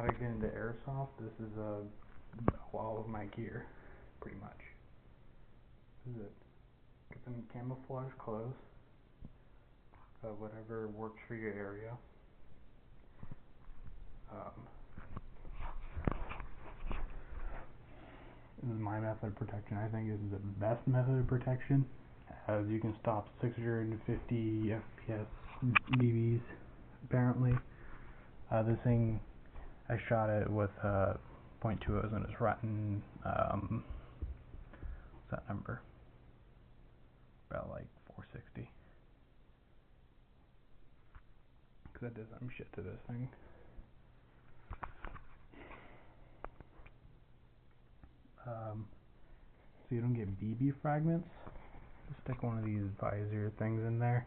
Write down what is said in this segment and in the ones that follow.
how to get into airsoft. This is all of my gear, pretty much. This is it. Get some camouflage clothes, whatever works for your area. This is my method of protection. I think this is the best method of protection, as you can stop 650 FPS BBs, apparently. This thing, I shot it with .20s and it's rotten, what's that number? About like 460. Because I did some shit to this thing. So you don't get BB fragments, just stick one of these visor things in there.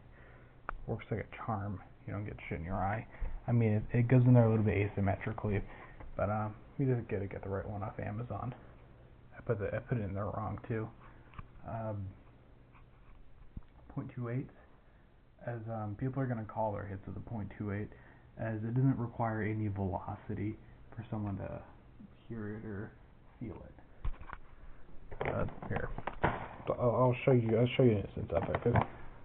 Works like a charm. You don't get shit in your eye. I mean, it goes in there a little bit asymmetrically, but you just get the right one off Amazon. I put it in there wrong too. .28, as people are gonna call their hits with a .28, as it doesn't require any velocity for someone to hear it or feel it. Here, I'll show you an instance of it, because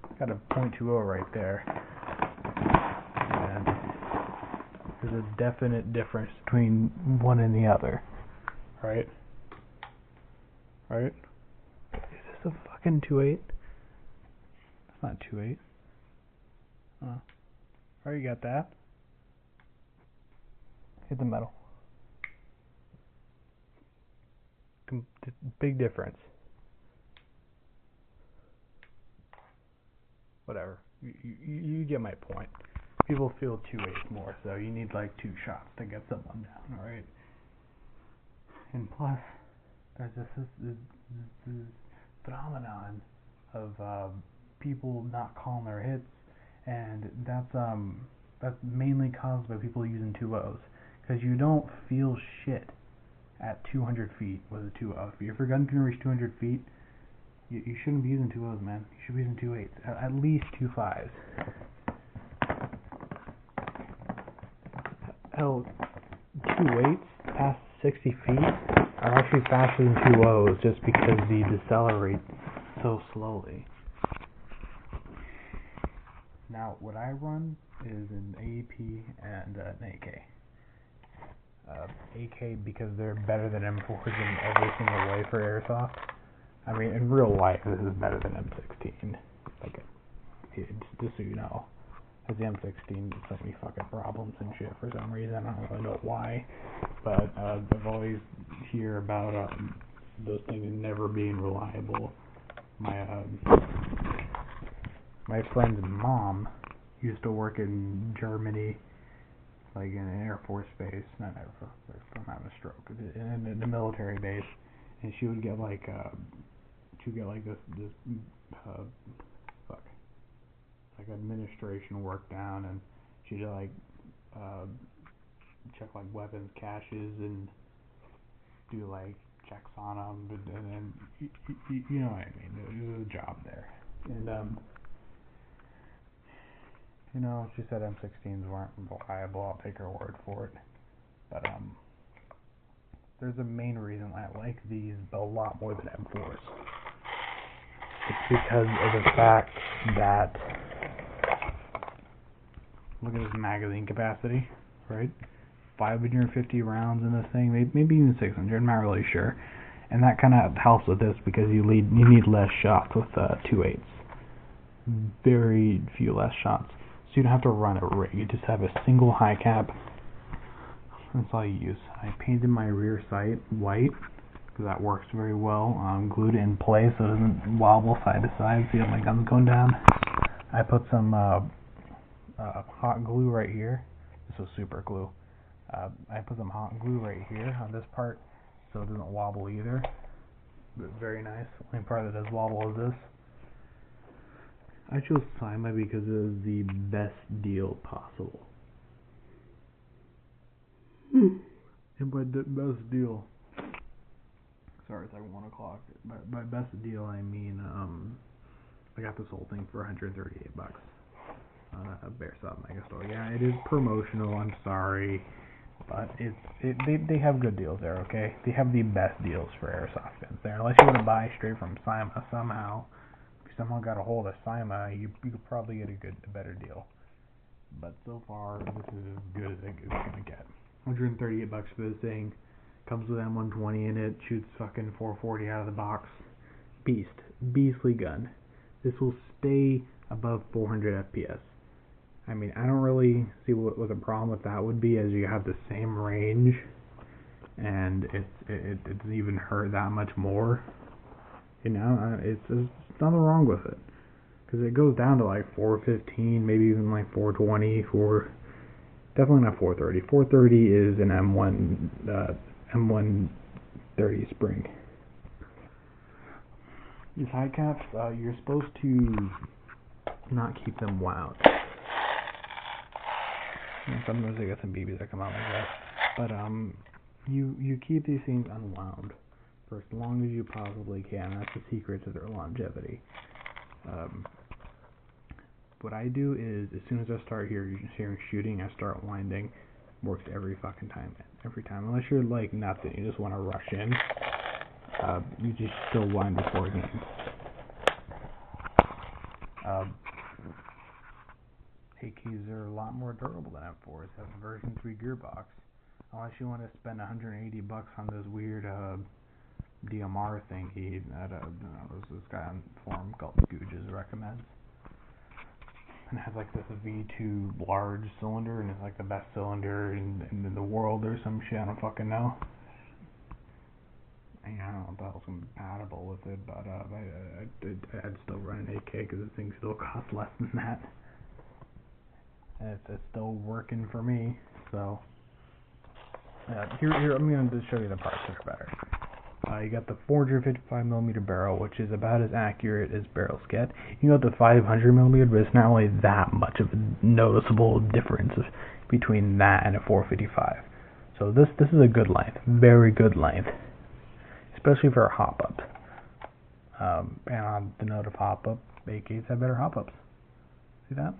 I've got a .20 right there, and there's a definite difference between one and the other, right? Is this a fucking 2.8? It's not 2.8. Alright, you got that. Hit the metal. Big difference. Whatever. You get my point. People feel 2.8 more, so you need like 2 shots to get someone down, alright? And plus, there's this phenomenon of people not calling their hits, and that's mainly caused by people using 2.0s, because you don't feel shit at 200 feet with a 2.0. If your gun can reach 200 feet, you shouldn't be using 2.0s, man. You should be using 2.8s, at least 2.5s. Hell, 2.8s past 60 feet are actually faster than 2.0s, just because they decelerate so slowly. Now, what I run is an AEP and an AK. AK because they're better than M4s in every single way for airsoft. I mean, in real life, this is better than M16. Like, just so you know, because the M16 has so many fucking problems and shit for some reason. I don't really know why, but I've always hear about those things never being reliable. My friend's mom used to work in Germany, like in an Air Force base, not Air Force Base, I'm having a stroke, in the military base, and she would get like administration work down, and she'd like check like weapons caches and do like checks on them, and you know what I mean. There was a job there, and you know, she said M16s weren't reliable. I'll take her word for it. But there's a main reason I like these a lot more than M4s. It's because of the fact that, look at this magazine capacity, right? 550 rounds in this thing, maybe even 600. I'm not really sure. And that kind of helps with this because you need less shots with 2.8s. Very few less shots. So you don't have to run a rig. You just have a single high cap. That's all you use. I painted my rear sight white because that works very well. Glued it in place so it doesn't wobble side to side. See how my gun's going down? I put some hot glue right here. This was super glue. I put some hot glue right here on this part so it doesn't wobble either. But very nice. The only part that does wobble is this. I chose Cyma because it was the best deal possible. And by the best deal, sorry, it's like 1 o'clock. By best deal, I mean, I got this whole thing for $138 on a Bearsoft Megastore. Yeah, it is promotional, I'm sorry. But they have good deals there, okay? They have the best deals for airsoft guns there. Unless you want to buy straight from CYMA somehow. If you somehow got a hold of CYMA, you could probably get a better deal. But so far, this is as good as it's gonna get. $138 for this thing. Comes with M120 in it. Shoots fucking 440 out of the box. Beastly gun. This will stay above 400 FPS. I mean, I don't really see what the problem with that would be, as you have the same range, and it's even hurt that much more. You know, it's nothing wrong with it, because it goes down to like 415, maybe even like 420, definitely not 430. 430 is an M130 spring. These high caps, you're supposed to not keep them wound. And sometimes I get some BBs that come out like that. But you keep these things unwound for as long as you possibly can. That's the secret to their longevity. What I do is, as soon as I start hearing shooting, I start winding. Works every fucking time. Every time. Unless you're like nothing, you just want to rush in. You just still wind before it ends. AKs are a lot more durable than M4s. Have a version 3 gearbox. Unless you want to spend $180 on this weird DMR thingy that this guy on the forum called Googes recommends. And it has like this V2 large cylinder, and it's like the best cylinder in the world or some shit. I don't fucking know. I don't know if that was compatible with it, but I'd still run an AK because the thing still costs less than that. And it's still working for me. So here I'm going to show you the parts that are better. You got the 455mm barrel, which is about as accurate as barrels get. You got the 500mm, but it's not really that much of a noticeable difference between that and a 455. So this is a good length, very good length, especially for a hop-up. And on the note of hop-up, AKs have better hop-ups. See that?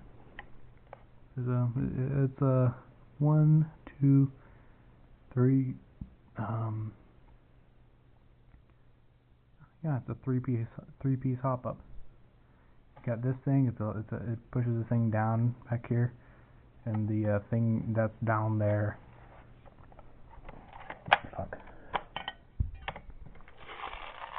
It's a 1, 2, 3. Yeah, it's a three-piece hop-up. You got this thing. It pushes the thing down back here, and the thing that's down there. Fuck.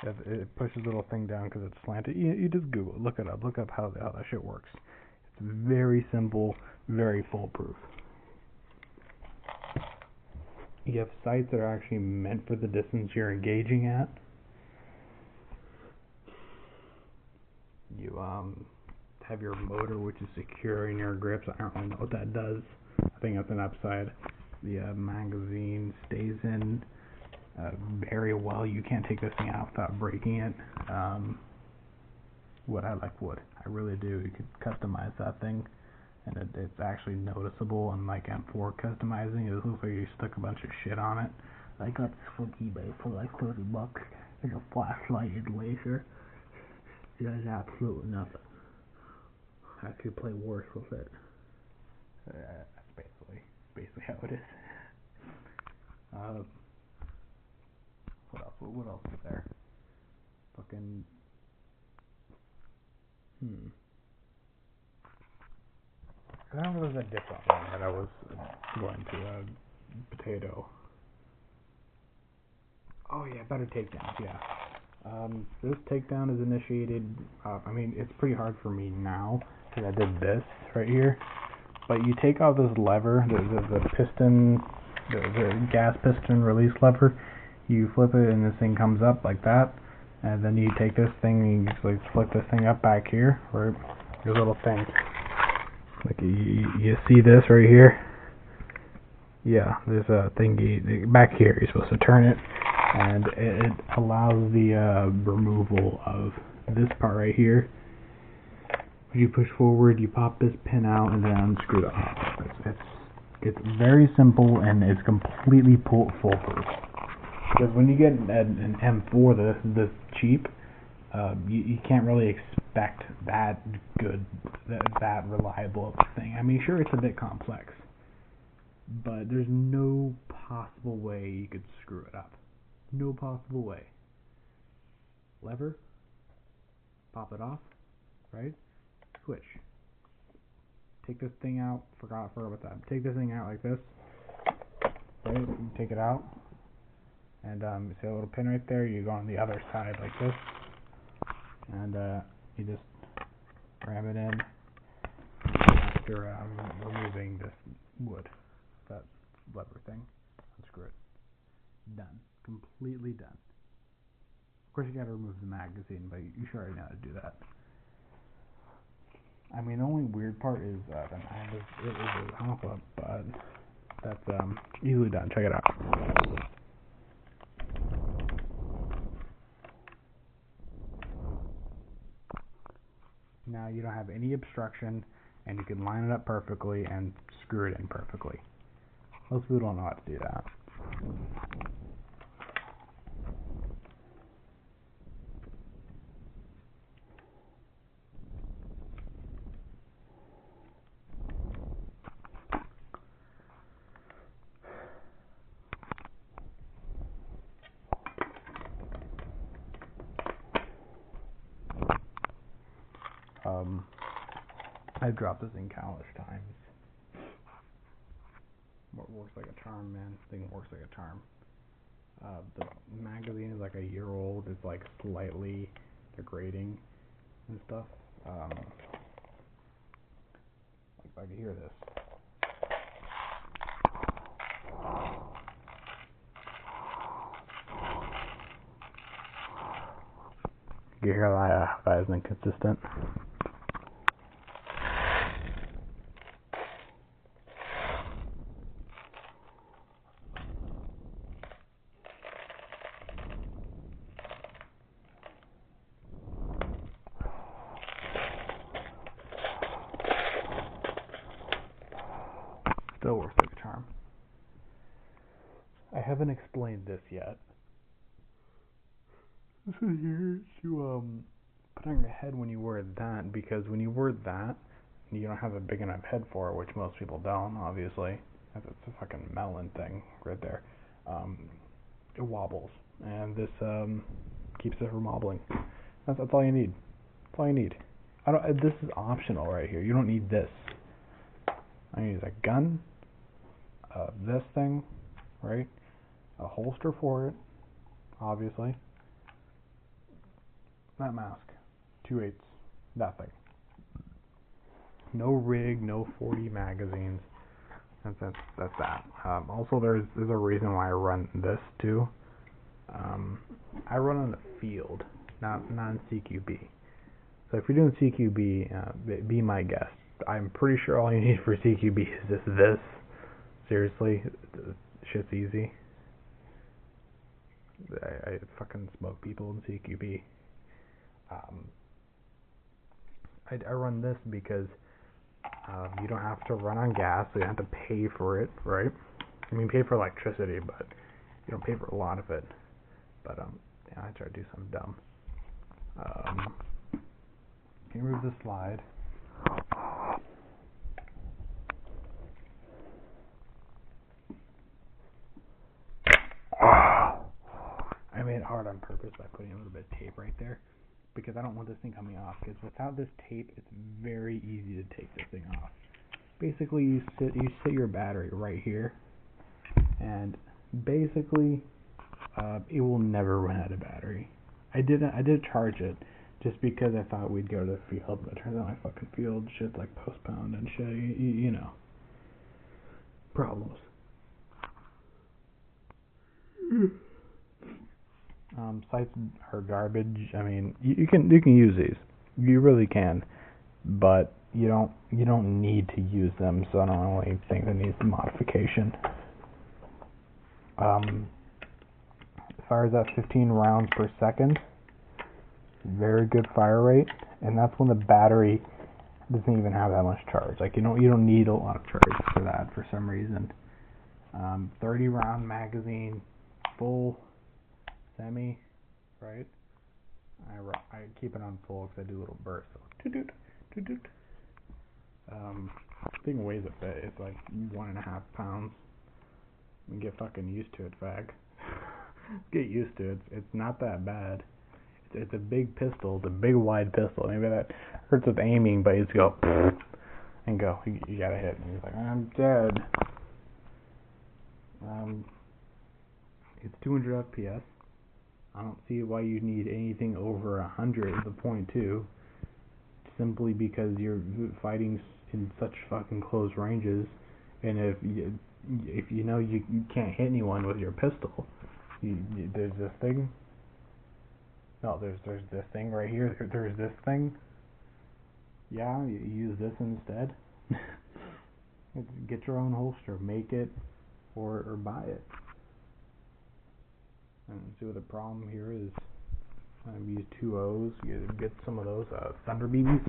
It pushes the little thing down because it's slanted. You just Google it, look it up. Look up how that shit works. It's very simple, very foolproof. You have sights that are actually meant for the distance you're engaging at. You have your motor, which is secure in your grips. I don't really know what that does. I think that's an upside. The magazine stays in very well. You can't take this thing out without breaking it. Wood, I like wood. I really do. You could customize that thing, and it's actually noticeable. Unlike M4 customizing, it looks like you stuck a bunch of shit on it. I got this from eBay for like $30. It's a flashlight and laser. It does absolutely nothing. I could play worse with it. That's basically how it is. What else is there? Fucking. I don't know if there's a different one that I was going to. Potato. Oh yeah, better takedowns. Yeah. This takedown is initiated. I mean, it's pretty hard for me now because I did this right here. But you take off this lever, the piston, the gas piston release lever. You flip it, and this thing comes up like that. And then you take this thing and you just like flip this thing up back here, or your little thing. Like you see this right here? Yeah, there's a thingy back here. You're supposed to turn it, and it allows the removal of this part right here. You push forward, you pop this pin out, and then unscrew the hop. It's very simple, and it's completely foolproof. Because when you get an M4 this cheap, you can't really expect that good, that reliable of a thing. I mean, sure, it's a bit complex, but there's no possible way you could screw it up. No possible way. Lever, pop it off, right? Switch. Take this thing out. Forgot about that. Take this thing out like this, right? You take it out, and you see a little pin right there. You go on the other side like this, and you just ram it in after removing this wood, that lever thing. Unscrew it. Done. Completely done. Of course, you gotta remove the magazine, but you should already know how to do that. I mean, the only weird part is the mag is a pop-up, but that's easily done. Check it out. Now you don't have any obstruction, and you can line it up perfectly and screw it in perfectly. Most people don't know how to do that. I've dropped this in countless times. What works like a charm, man. This thing works like a charm. The magazine is like a year old. It's like slightly degrading and stuff. Like if I could hear this. You hear that is inconsistent. Still works like a charm. I haven't explained this yet. This is here to put on your head when you wear that, because when you wear that, you don't have a big enough head for it, which most people don't, obviously. It's a fucking melon thing right there. It wobbles, and this keeps it from wobbling. That's all you need. That's all you need. This is optional right here. You don't need this. I use a gun, this thing, right? A holster for it, obviously. That mask, 2/8, nothing. No rig, no 40 magazines. That's that. Also, there's a reason why I run this too. I run on the field, not in CQB. So if you're doing CQB, be my guest. I'm pretty sure all you need for CQB is just this. Seriously, shit's easy. I fucking smoke people in CQB. I run this because you don't have to run on gas, so you don't have to pay for it, right? I mean, pay for electricity, but you don't pay for a lot of it. But yeah, I try to do something dumb. Can you remove the slide? I made it hard on purpose by putting a little bit of tape right there, because I don't want this thing coming off, because without this tape, it's very easy to take this thing off. Basically, you sit your battery right here, and basically, it will never run out of battery. I did charge it, just because I thought we'd go to the field, but it turns out my fucking field shit's like postponed and shit, you know. Problems. Sites are garbage. I mean, you can use these. You really can, but you don't need to use them. So I don't really think that needs modification. Fires at 15 rounds per second. Very good fire rate, and that's when the battery doesn't even have that much charge. Like you don't need a lot of charge for that for some reason. 30 round magazine, full, semi, right? I keep it on full because I do little bursts. So, The thing weighs a bit. It's like 1.5 pounds. Get fucking used to it, fag. Get used to it. It's not that bad. It's a big pistol. It's a big wide pistol. Maybe that hurts with aiming, but you just go and go. You gotta hit. And he's like, I'm dead. It's 200 FPS. I don't see why you need anything over 100 at the .2. Simply because you're fighting in such fucking close ranges, and if you know you can't hit anyone with your pistol, there's this thing. No, there's this thing right here. There's this thing. Yeah, you use this instead. Get your own holster, make it, or buy it. And see what the problem here is. Use 2 O's. You get some of those Thunder BBs.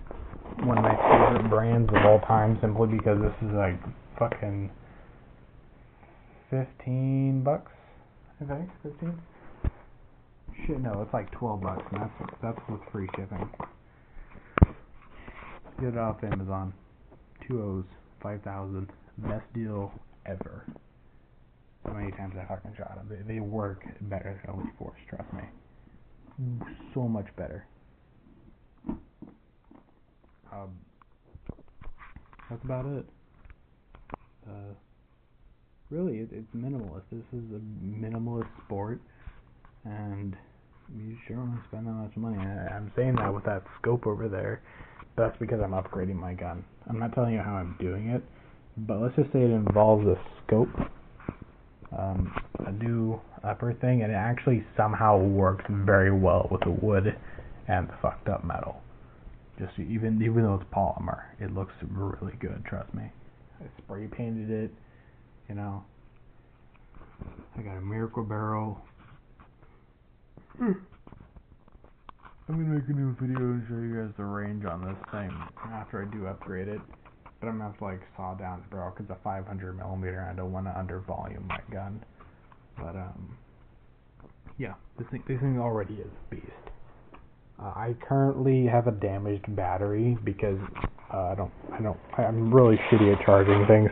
One of my favorite brands of all time, simply because this is like fucking $15, I think. 15. Shit, no, it's like $12, and that's with free shipping. Get it off Amazon. 2 O's, 5,000. Best deal ever. So many times I fucking shot them. They work better than Elite Force, trust me. So much better. That's about it. Really, it's minimalist. This is a minimalist sport, and you sure want to spend that much money. I'm saying that with that scope over there. That's because I'm upgrading my gun. I'm not telling you how I'm doing it, but let's just say it involves a scope, a new upper thing, and it actually somehow works very well with the wood and the fucked up metal. Just even though it's polymer, it looks really good. Trust me. I spray painted it. You know, I got a Miracle Barrel. I'm gonna make a new video and show you guys the range on this thing after I do upgrade it. But I'm gonna have to like saw down the barrel because it's a 500mm and I don't want to under volume my gun. But yeah, this thing already is a beast. I currently have a damaged battery because I'm really shitty at charging things.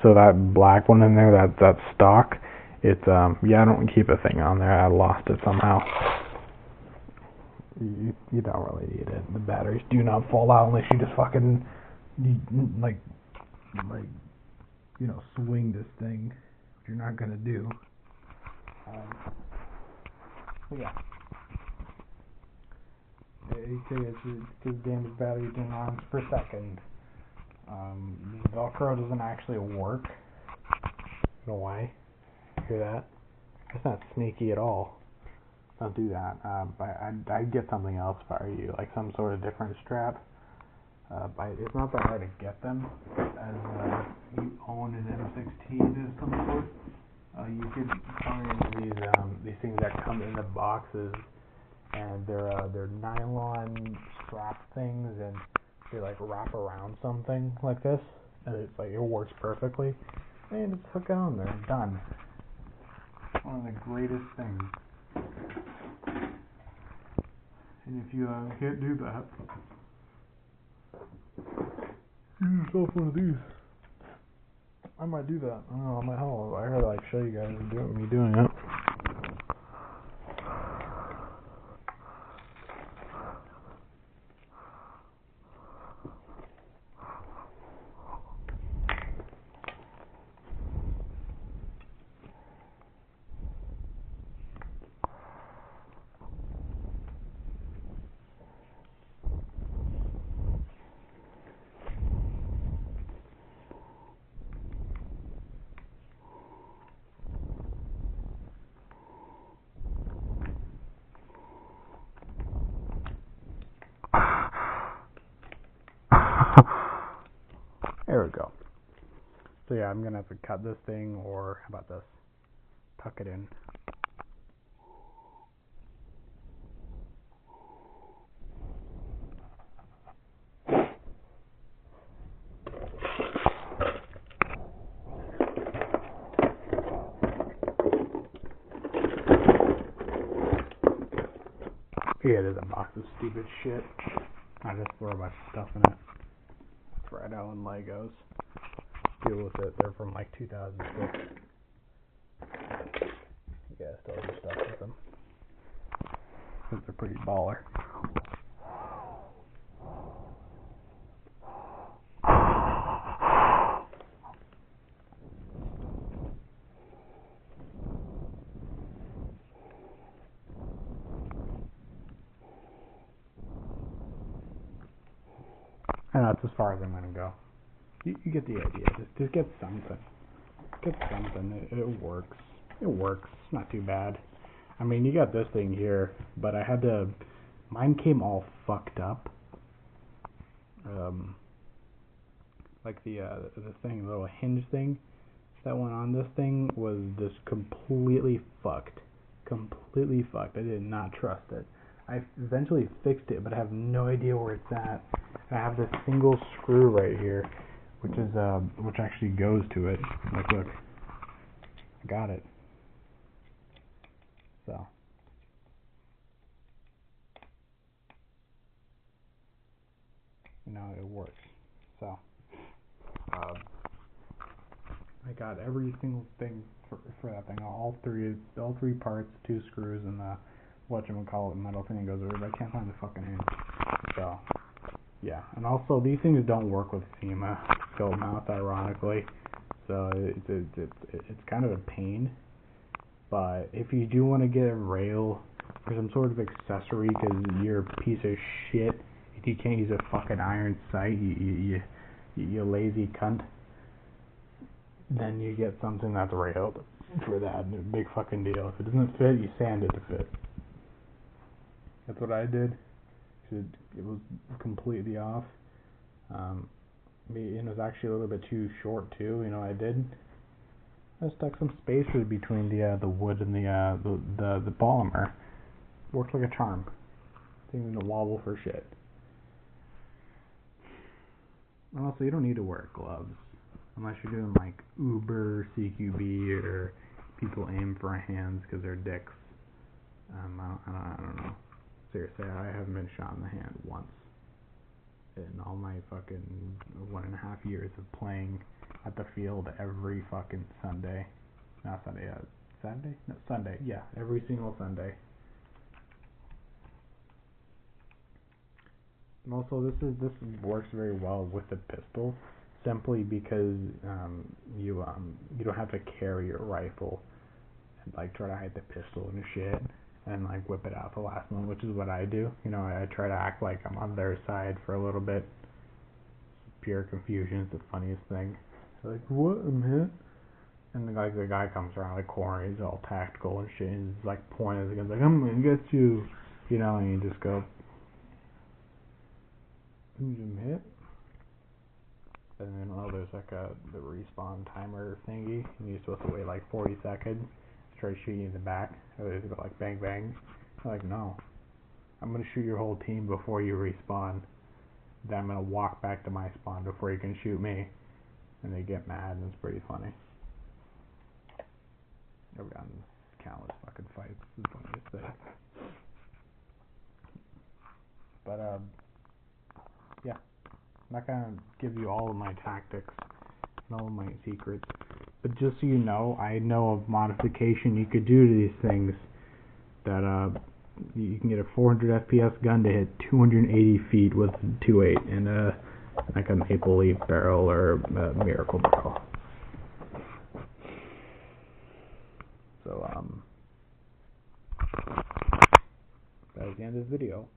So that black one in there, that stock, it's I don't keep a thing on there. I lost it somehow. You don't really need it. The batteries do not fall out unless you just fucking like swing this thing, which you're not gonna do. Yeah. It's damaged battery 10 rounds per second. Velcro doesn't actually work. I don't know why. Hear that? It's not sneaky at all. Don't do that. I'd get something else if I were you, like some sort of different strap. It's not that hard to get them, as you own an M16 of some sort. You could find these things that come in the boxes, and they're nylon strap things, and they like wrap around something like this, and it's like it works perfectly. And just hook it on there, done. One of the greatest things. And if you can't do that, get yourself one of these. I might do that. I don't know. I gotta like show you guys me doing it. There we go. So yeah, I'm gonna have to cut this thing, or how about this? Tuck it in. Yeah, it is a box of stupid shit. I just throw a bunch of stuff in it. That's right. Red Allen Legos. Deal with it. They're from like 2006. You gotta still do stuff with them. Because they're pretty baller. And that's as far as I'm gonna go. You get the idea. Just get something. Get something. It works. It works. It's not too bad. I mean, you got this thing here, but I had to. Mine came all fucked up. Like the thing, the little hinge thing that went on this thing was just completely fucked. Completely fucked. I did not trust it. I eventually fixed it, but I have no idea where it's at. I have this single screw right here, which actually goes to it. Like, look, I got it. So, it works. So, I got every single thing for that thing. All three parts, 2 screws, and the whatchamacallit metal thing that goes over. But I can't find the fucking hinge. So, yeah. And also, these things don't work with SEMA scope mount, ironically. So it's kind of a pain. But if you do want to get a rail or some sort of accessory, because you're a piece of shit, if you can't use a fucking iron sight, you lazy cunt, then you get something that's railed for that. Big fucking deal. If it doesn't fit, you sand it to fit. That's what I did. It was completely off. It was actually a little bit too short too. I stuck some spacers between the wood and the polymer. Worked like a charm. Didn't even wobble for shit. And also, you don't need to wear gloves unless you're doing like Uber, CQB, or people aim for hands because they're dicks. I don't know. Seriously, I haven't been shot in the hand once in all my fucking 1.5 years of playing at the field every fucking Sunday. Not Sunday, Saturday? No, Sunday. Yeah, every single Sunday. And also, this works very well with the pistol, simply because you don't have to carry your rifle and like try to hide the pistol and shit and like whip it out the last moment, which is what I do. I try to act like I'm on their side for a little bit. Pure confusion is the funniest thing. They're like, what? I'm hit. And the guy comes around the corner, he's all tactical and shit, and he's like pointing at the gun, like, I'm gonna get you, and you just go, I'm hit. And then there's like the respawn timer thingy, and you're supposed to wait like 40 seconds to try to shoot you in the back. Or they go like bang bang. I'm like, no, I'm gonna shoot your whole team before you respawn. Then I'm gonna walk back to my spawn before you can shoot me. And they get mad, and it's pretty funny. I've gotten countless fucking fights. It's the funniest thing. But yeah, I'm not gonna give you all of my tactics and all of my secrets, but just so you know, I know of modification you could do to these things that you can get a 400 FPS gun to hit 280 feet with 2.8 and like a Maple Leaf barrel or a Miracle barrel. So that was the end of this video.